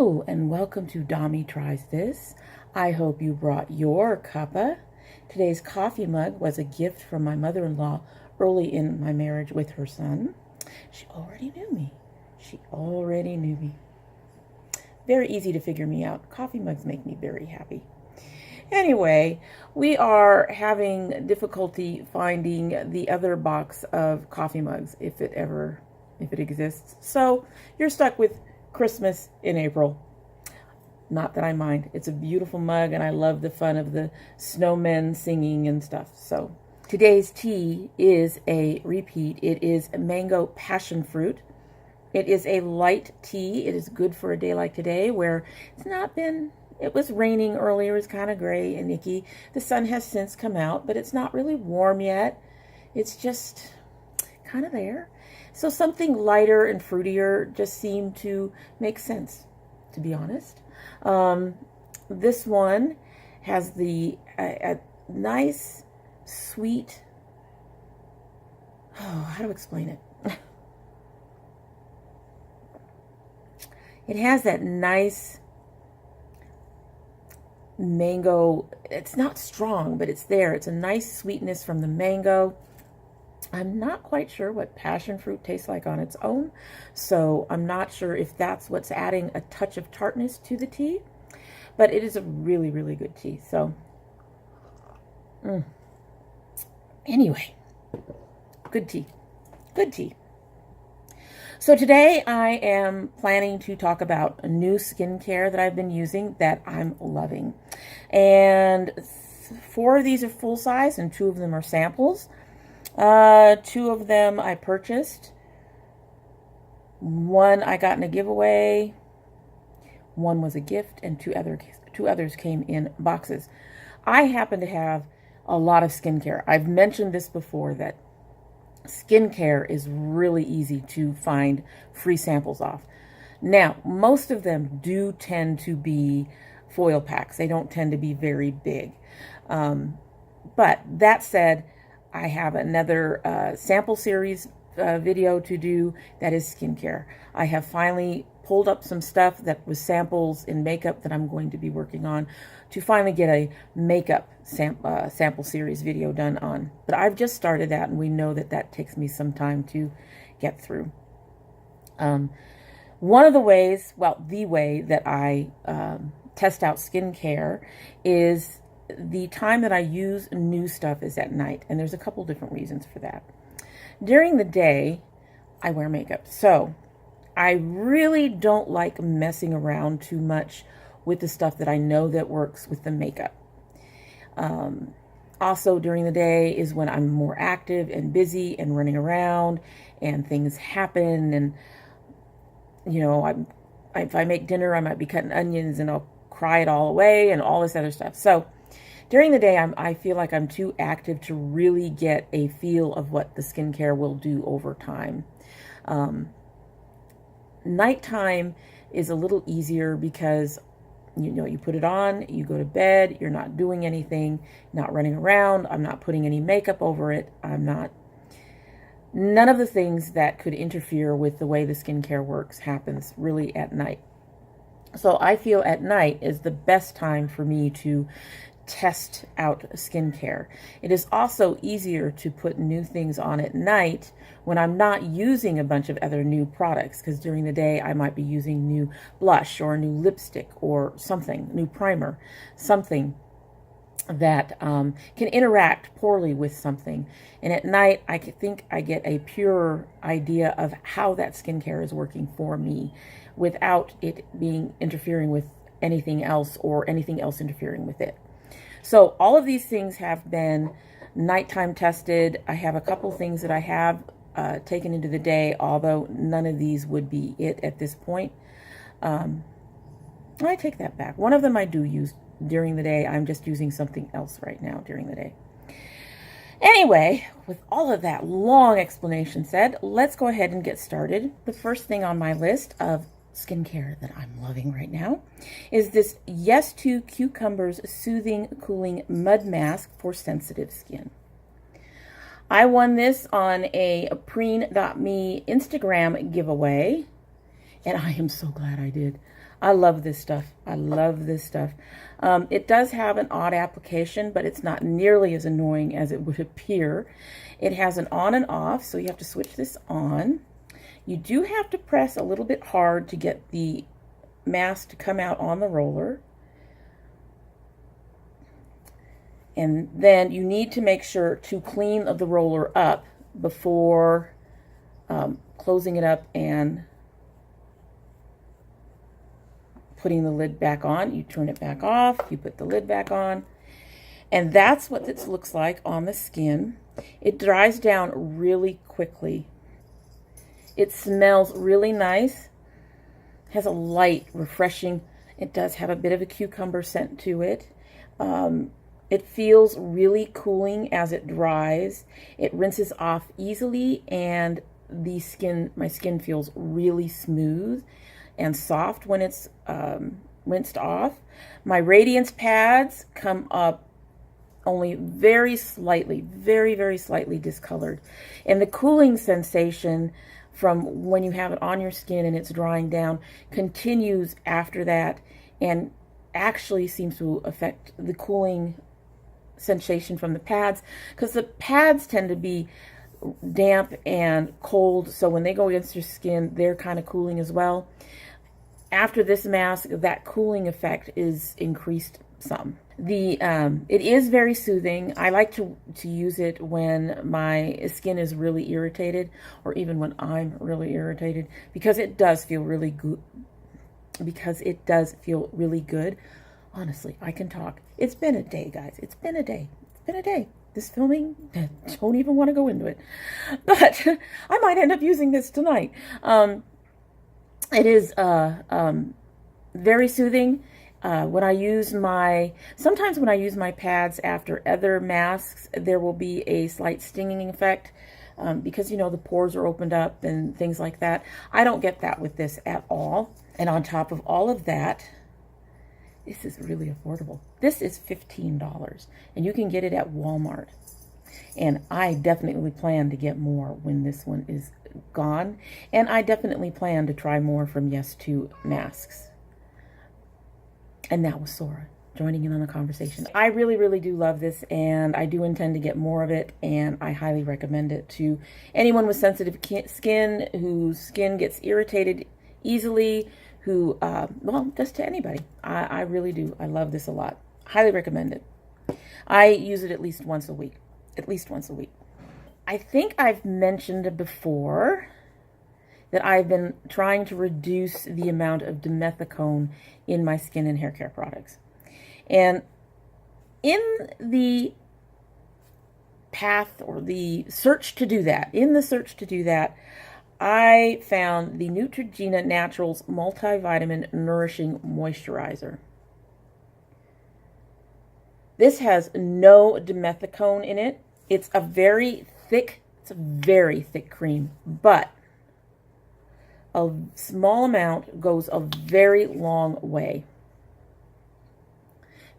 Hello and welcome to Domi Tries This. I hope you brought your cuppa. Today's coffee mug was a gift from my mother-in-law early in my marriage with her son. She already knew me. She already knew me. Very easy to figure me out. Coffee mugs make me very happy. Anyway, we are having difficulty finding the other box of coffee mugs if it exists. So you're stuck with Christmas in April. Not that I mind. It's a beautiful mug and I love the fun of the snowmen singing and stuff. So today's tea is a repeat. It is mango passion fruit. It is a light tea. It is good for a day like today where it was raining earlier. It was kind of gray and icky. The sun has since come out, but it's not really warm yet. It's just kind of there. So something lighter and fruitier just seemed to make sense, to be honest. This one has a nice, sweet, how to explain it? It has that nice mango. It's not strong, but it's there. It's a nice sweetness from the mango. I'm not quite sure what passion fruit tastes like on its own, so I'm not sure if that's what's adding a touch of tartness to the tea, but it is a really, really good tea. So, anyway, good tea, good tea. So today I am planning to talk about a new skincare that I've been using that I'm loving. And 4 of these are full size and 2 of them are samples. 2 of them I purchased. 1 I got in a giveaway. 1 was a gift and 2 others came in boxes. I happen to have a lot of skincare. I've mentioned this before that skincare is really easy to find free samples off. Now, most of them do tend to be foil packs. They don't tend to be very big. But that said, I have another sample series video to do that is skincare. I have finally pulled up some stuff that was samples in makeup that I'm going to be working on to finally get a makeup sample series video done on. But I've just started that, and we know that that takes me some time to get through. One of the ways, well, the way that I test out skincare is the time that I use new stuff is at night, and there's a couple different reasons for that. During the day, I wear makeup, so I really don't like messing around too much with the stuff that I know that works with the makeup. Also, during the day is when I'm more active and busy and running around, and things happen, and you know, if I make dinner, I might be cutting onions, and I'll cry it all away, and all this other stuff. So during the day, I feel like I'm too active to really get a feel of what the skincare will do over time. Nighttime is a little easier because, you know, you put it on, you go to bed, you're not doing anything, not running around, I'm not putting any makeup over it, none of the things that could interfere with the way the skincare works happens really at night. So I feel at night is the best time for me to test out skincare. It is also easier to put new things on at night when I'm not using a bunch of other new products, because during the day I might be using new blush or a new lipstick or something, new primer, something that can interact poorly with something. And at night I think I get a pure idea of how that skincare is working for me without it being interfering with anything else or anything else interfering with it. So all of these things have been nighttime tested. I have a couple things that I have taken into the day, although none of these would be it at this point. I take that back. One of them I do use during the day. I'm just using something else right now during the day. Anyway, with all of that long explanation said, let's go ahead and get started. The first thing on my list of skincare that I'm loving right now is this Yes to Cucumbers Soothing Cooling Mud Mask for sensitive skin. I won this on a preen.me Instagram giveaway, And I am so glad I did. I love this stuff. I love this stuff. It does have an odd application, but it's not nearly as annoying as it would appear. It has an on and off, so you have to switch this on. You do have to press a little bit hard to get the mask to come out on the roller. And then you need to make sure to clean the roller up before closing it up and putting the lid back on. You turn it back off, you put the lid back on, and that's what this looks like on the skin. It dries down really quickly. It smells really nice, has a light, refreshing, it does have a bit of a cucumber scent to it. It feels really cooling as it dries. It rinses off easily, and my skin feels really smooth and soft when it's rinsed off. My radiance pads come up only very slightly, very, very slightly discolored. And the cooling sensation from when you have it on your skin and it's drying down continues after that, and actually seems to affect the cooling sensation from the pads, because the pads tend to be damp and cold, so when they go against your skin, they're kind of cooling as well. After this mask, that cooling effect is increased some. It is very soothing. I like to use it when my skin is really irritated, or even when I'm really irritated, because it does feel really good. Honestly, I can talk. It's been a day, guys. It's been a day. This filming, don't even want to go into it. But I might end up using this tonight. It is very soothing. Sometimes when I use my pads after other masks, there will be a slight stinging effect because, the pores are opened up and things like that. I don't get that with this at all. And on top of all of that, this is really affordable. This is $15, and you can get it at Walmart. And I definitely plan to get more when this one is gone. And I definitely plan to try more from Yes to masks. And that was Sora joining in on the conversation. I really, really do love this, and I do intend to get more of it, and I highly recommend it to anyone with sensitive skin, whose skin gets irritated easily, just to anybody. I really do. I love this a lot. Highly recommend it. I use it at least once a week. I think I've mentioned before that I've been trying to reduce the amount of dimethicone in my skin and hair care products. And in the search to do that, I found the Neutrogena Naturals Multivitamin Nourishing Moisturizer. This has no dimethicone in it. It's a very thick cream, but a small amount goes a very long way.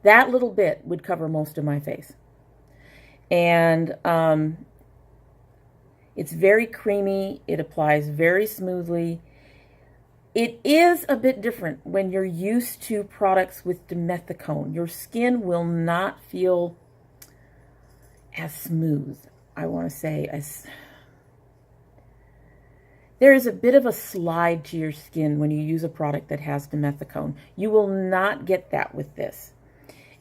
That little bit would cover most of my face. And it's very creamy. It applies very smoothly. It is a bit different when you're used to products with dimethicone. Your skin will not feel as smooth, I want to say. There is a bit of a slide to your skin when you use a product that has dimethicone. You will not get that with this.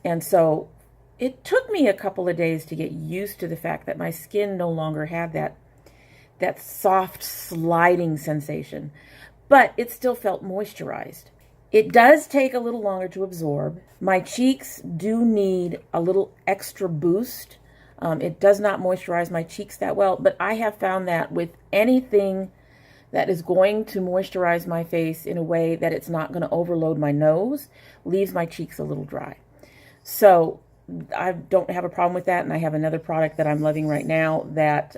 And so it took me a couple of days to get used to the fact that my skin no longer had that soft sliding sensation, but it still felt moisturized. It does take a little longer to absorb. My cheeks do need a little extra boost. It does not moisturize my cheeks that well, but I have found that with anything that is going to moisturize my face in a way that it's not going to overload my nose, leaves my cheeks a little dry. So I don't have a problem with that, and I have another product that I'm loving right now that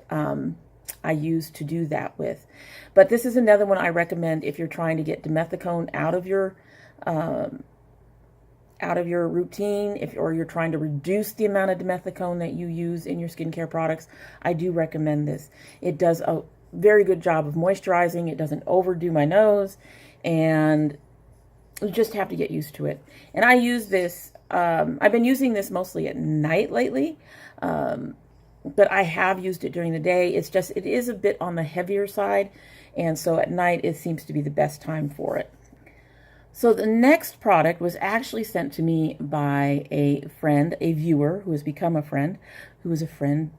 I use to do that with. But this is another one I recommend if you're trying to get dimethicone out of your routine, or you're trying to reduce the amount of dimethicone that you use in your skincare products. I do recommend this. It does a very good job of moisturizing. It doesn't overdo my nose. and you just have to get used to it. And I use this, I've been using this mostly at night lately, but I have used it during the day. It's just, it is a bit on the heavier side, and so at night it seems to be the best time for it. So the next product was actually sent to me by a friend, a viewer who has become a friend, who was a friend.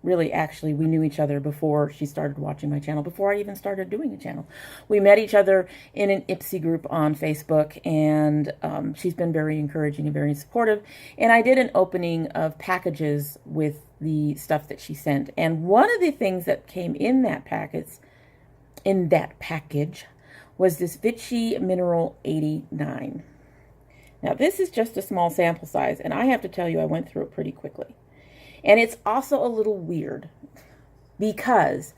Really, actually, we knew each other before she started watching my channel, before I even started doing a channel. We met each other in an Ipsy group on Facebook, and she's been very encouraging and very supportive. And I did an opening of packages with the stuff that she sent. And one of the things that came in that package, was this Vichy Mineral 89. Now, this is just a small sample size, and I have to tell you, I went through it pretty quickly. And it's also a little weird because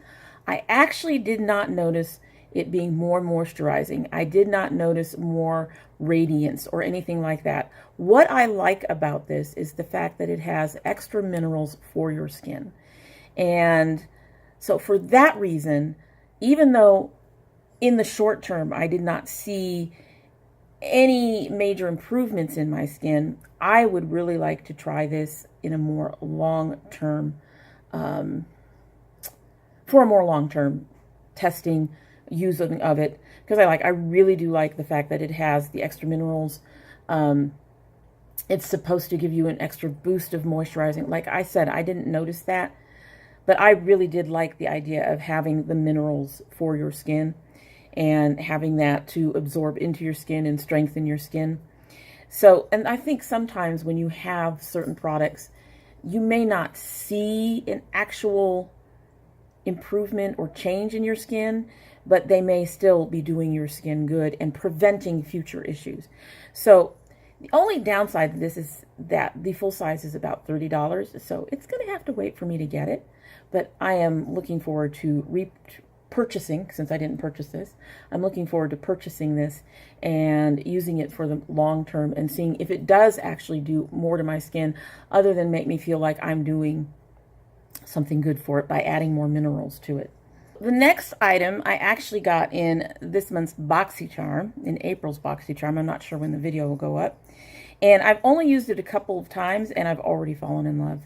I actually did not notice it being more moisturizing. I did not notice more radiance or anything like that. What I like about this is the fact that it has extra minerals for your skin. And so for that reason, even though in the short term I did not see any major improvements in my skin, I would really like to try this in a more long-term, for a more long-term testing, using of it, because I really do like the fact that it has the extra minerals. It's supposed to give you an extra boost of moisturizing. Like I said, I didn't notice that, but I really did like the idea of having the minerals for your skin and having that to absorb into your skin and strengthen your skin. So, and I think sometimes when you have certain products, you may not see an actual improvement or change in your skin, but they may still be doing your skin good and preventing future issues. So the only downside to this is that the full size is about $30, so it's going to have to wait for me to get it. But I am looking forward to purchasing, since I didn't purchase this, I'm looking forward to purchasing this and using it for the long term and seeing if it does actually do more to my skin other than make me feel like I'm doing something good for it by adding more minerals to it. The next item I actually got in this month's BoxyCharm, in April's BoxyCharm. I'm not sure when the video will go up. And I've only used it a couple of times and I've already fallen in love.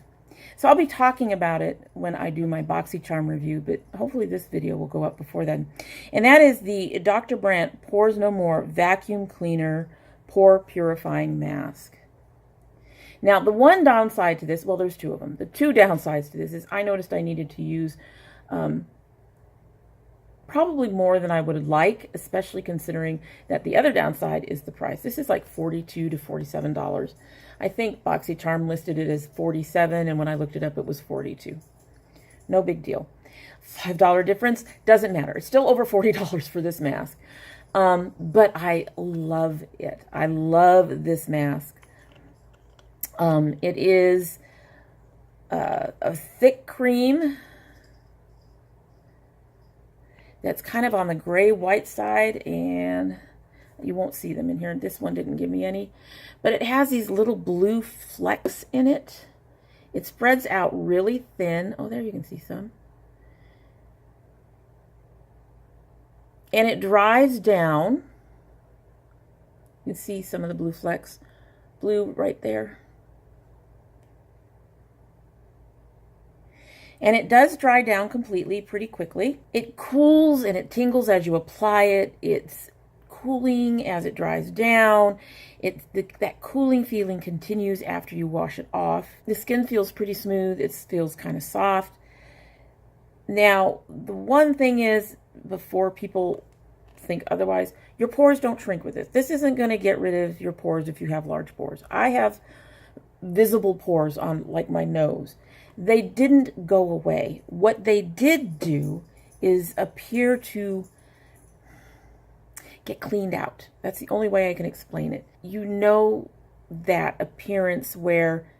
So I'll be talking about it when I do my BoxyCharm review, but hopefully this video will go up before then. And that is the Dr. Brandt Pores No More Vacuum Cleaner Pore Purifying Mask. Now, the one downside to this, well, there's two of them. The two downsides to this is I noticed I needed to use probably more than I would like, especially considering that the other downside is the price. This is like $42 to $47. I think BoxyCharm listed it as $47, and when I looked it up, it was $42. No big deal. $5 difference, doesn't matter. It's still over $40 for this mask. But I love it. I love this mask. It is a thick cream that's kind of on the gray-white side, and you won't see them in here. This one didn't give me any. But it has these little blue flecks in it. It spreads out really thin. Oh, there you can see some. And it dries down. You can see some of the blue flecks. Blue right there. And it does dry down completely pretty quickly. It cools and it tingles as you apply it. It's cooling as it dries down. That cooling feeling continues after you wash it off. The skin feels pretty smooth. It feels kind of soft. Now, the one thing is, before people think otherwise, your pores don't shrink with this. This isn't going to get rid of your pores if you have large pores. I have visible pores on, like, my nose. They didn't go away. What they did do is appear to get cleaned out. That's the only way I can explain it. You know that appearance where,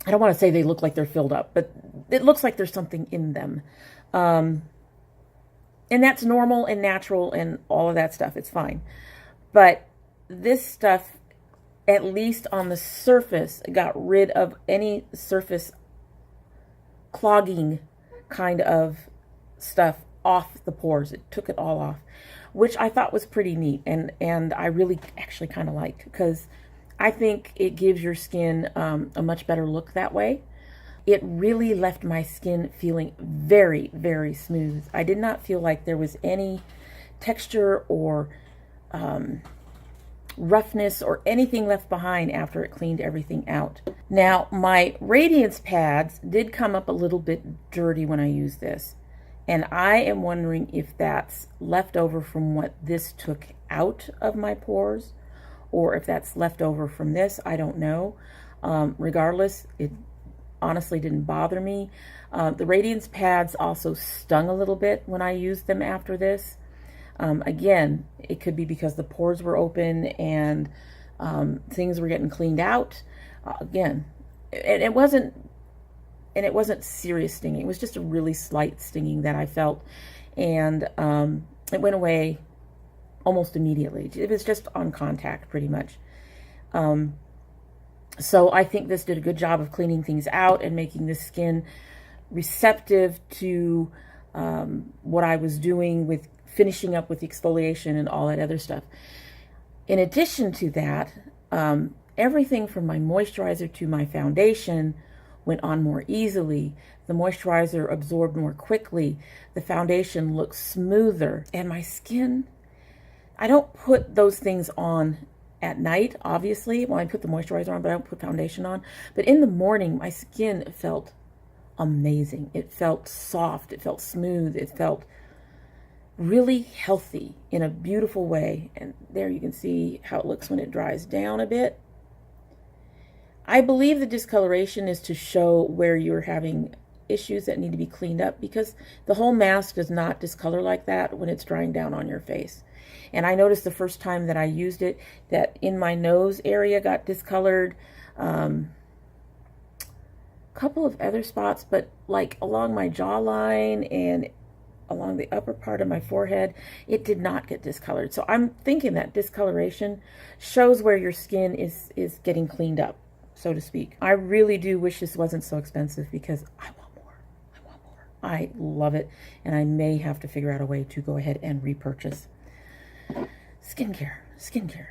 I don't want to say they look like they're filled up, but it looks like there's something in them. And that's normal and natural and all of that stuff. It's fine. But this stuff, at least on the surface, got rid of any surface clogging kind of stuff off the pores. It took it all off, which I thought was pretty neat, and I really actually kind of liked, because I think it gives your skin a much better look that way. It really left my skin feeling very, very smooth. I did not feel like there was any texture or roughness or anything left behind after it cleaned everything out. Now, my radiance pads did come up a little bit dirty when I used this, and I am wondering if that's left over from what this took out of my pores, or if that's left over from this. I don't know. Regardless, it honestly didn't bother me. The radiance pads also stung a little bit when I used them after this. Again, it could be because the pores were open and things were getting cleaned out. Again, and it wasn't serious stinging. It was just a really slight stinging that I felt, and it went away almost immediately. It was just on contact, pretty much. So I think this did a good job of cleaning things out and making the skin receptive to what I was doing with finishing up with the exfoliation and all that other stuff. In addition to that, everything from my moisturizer to my foundation went on more easily. The moisturizer absorbed more quickly. The foundation looked smoother. And my skin, I don't put those things on at night, obviously. Well, I put the moisturizer on, but I don't put foundation on. But in the morning, my skin felt amazing. It felt soft. It felt smooth. It felt really healthy in a beautiful way. And there you can see how it looks when it dries down a bit. I believe the discoloration is to show where you're having issues that need to be cleaned up, because the whole mask does not discolor like that when it's drying down on your face. And I noticed the first time that I used it that in my nose area got discolored, a couple of other spots, but like along my jawline and along the upper part of my forehead, it did not get discolored. So I'm thinking that discoloration shows where your skin is getting cleaned up, so to speak. I really do wish this wasn't so expensive, because I want more. I want more. I love it, and I may have to figure out a way to go ahead and repurchase. Skincare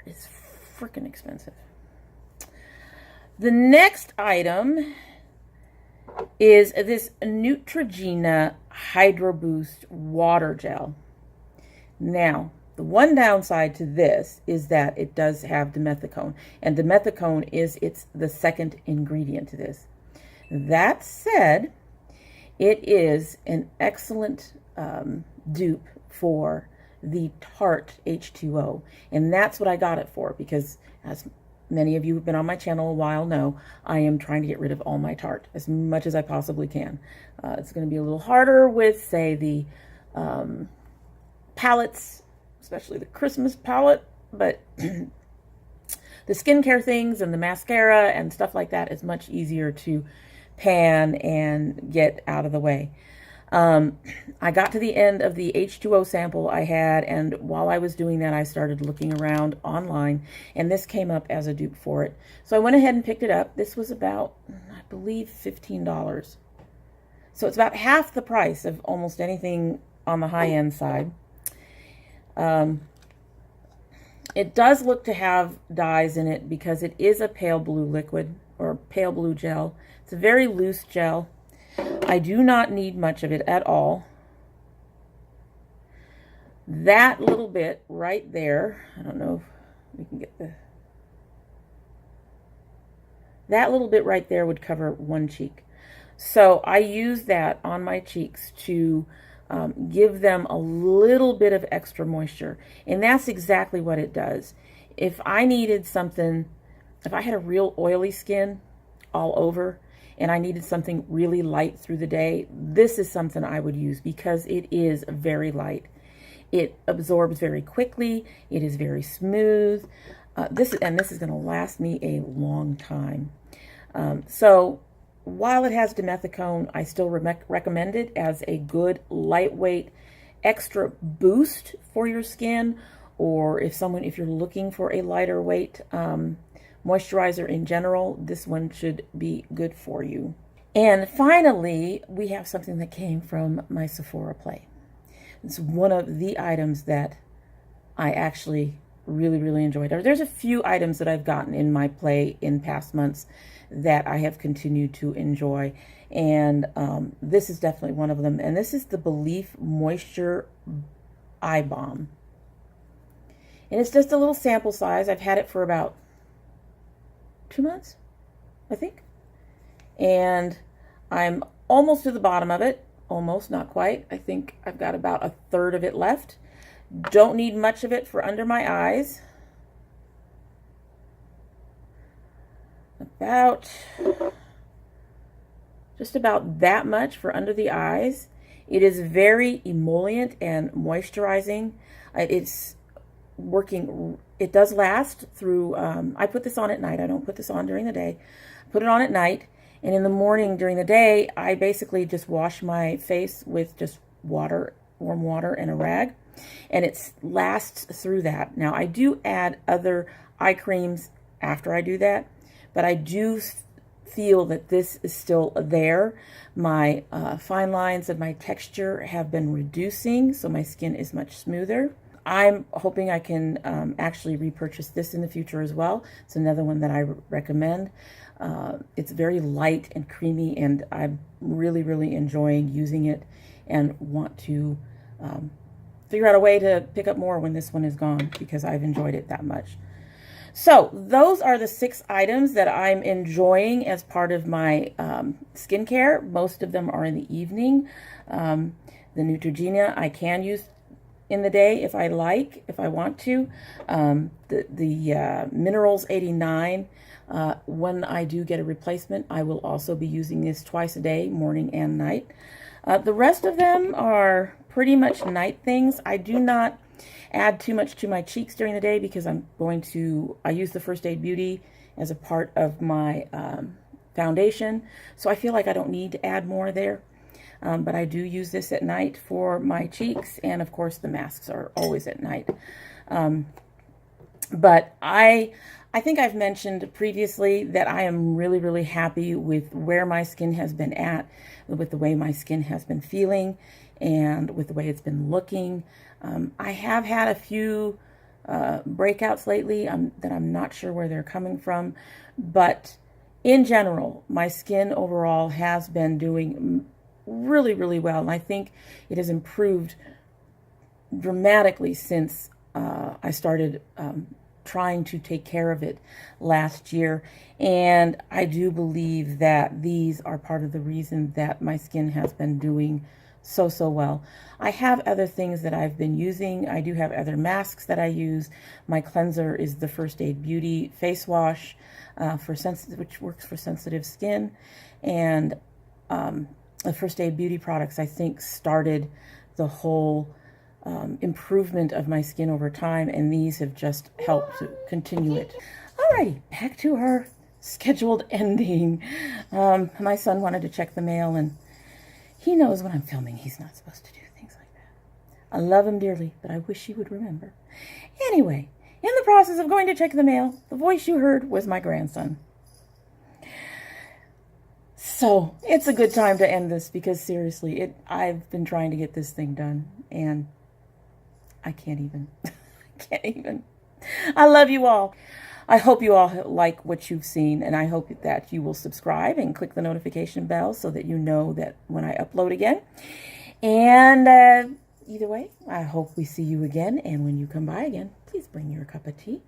is freaking expensive. The next item is this Neutrogena Hydro Boost Water Gel. Now, the one downside to this is that it does have dimethicone, and dimethicone is the second ingredient to this. That said, it is an excellent dupe for the Tarte H2O, and that's what I got it for, because as many of you who've been on my channel a while know, I am trying to get rid of all my Tarte as much as I possibly can. It's going to be a little harder with, say, the palettes, especially the Christmas palette, but the skincare things and the mascara and stuff like that is much easier to pan and get out of the way. I got to the end of the H2O sample I had, and while I was doing that, I started looking around online, and this came up as a dupe for it. So I went ahead and picked it up. This was about, I believe, $15. So it's about half the price of almost anything on the high-end side. It does look to have dyes in it, because it is a pale blue liquid, or pale blue gel. It's a very loose gel. I do not need much of it at all. That little bit right there, I don't know if we can get that little bit right there would cover one cheek. So I use that on my cheeks to give them a little bit of extra moisture. And that's exactly what it does. If I needed something, if I had a real oily skin all over, and I needed something really light through the day, this is something I would use, because it is very light. It absorbs very quickly. It is very smooth. This is going to last me a long time. So while it has dimethicone, I still recommend it as a good lightweight extra boost for your skin, or if you're looking for a lighter weight moisturizer in general, this one should be good for you. And finally, we have something that came from my Sephora play. It's one of the items that I actually really enjoyed. There's a few items that I've gotten in my play in past months that I have continued to enjoy, and this is definitely one of them. And this is the Belief Moisture Eye Balm, and it's just a little sample size. I've had it for about 2 months, I think, and I'm almost to the bottom of it. Almost, not quite. I think I've got about a third of it left. Don't need much of it for under my eyes. Just about that much for under the eyes. It is very emollient and moisturizing. It's working. It does last through, I put this on at night. I don't put this on during the day. I put it on at night. And in the morning during the day, I basically just wash my face with just water, warm water, and a rag. And it lasts through that. Now, I do add other eye creams after I do that, but I do feel that this is still there. My fine lines and my texture have been reducing, so my skin is much smoother. I'm hoping I can actually repurchase this in the future as well. It's another one that I recommend. It's very light and creamy, and I'm really enjoying using it and want to figure out a way to pick up more when this one is gone, because I've enjoyed it that much. So those are the 6 items that I'm enjoying as part of my skincare. Most of them are in the evening. The Neutrogena I can use in the day if I like, if I want to. The Minerals 89, when I do get a replacement, I will also be using this twice a day, morning and night. The rest of them are pretty much night things. I do not add too much to my cheeks during the day because I use the First Aid Beauty as a part of my foundation. So I feel like I don't need to add more there. But I do use this at night for my cheeks, and of course the masks are always at night. But I think I've mentioned previously that I am really happy with where my skin has been at, with the way my skin has been feeling, and with the way it's been looking. I have had a few breakouts lately that I'm not sure where they're coming from, but in general, my skin overall has been doing really well, and I think it has improved dramatically since I started trying to take care of it last year. And I do believe that these are part of the reason that my skin has been doing so well. I have other things that I've been using. I do have other masks that I use. My cleanser is the First Aid Beauty face wash which works for sensitive skin, and the First Aid Beauty products, I think, started the whole improvement of my skin over time, and these have just helped to continue it. Alrighty, back to our scheduled ending. My son wanted to check the mail, and he knows when I'm filming he's not supposed to do things like that. I love him dearly, but I wish he would remember. Anyway, in the process of going to check the mail, the voice you heard was my grandson. So it's a good time to end this, because seriously, I've been trying to get this thing done, and I can't even. I can't even. I love you all. I hope you all like what you've seen, and I hope that you will subscribe and click the notification bell so that you know that when I upload again. And either way, I hope we see you again, and when you come by again, please bring your cup of tea.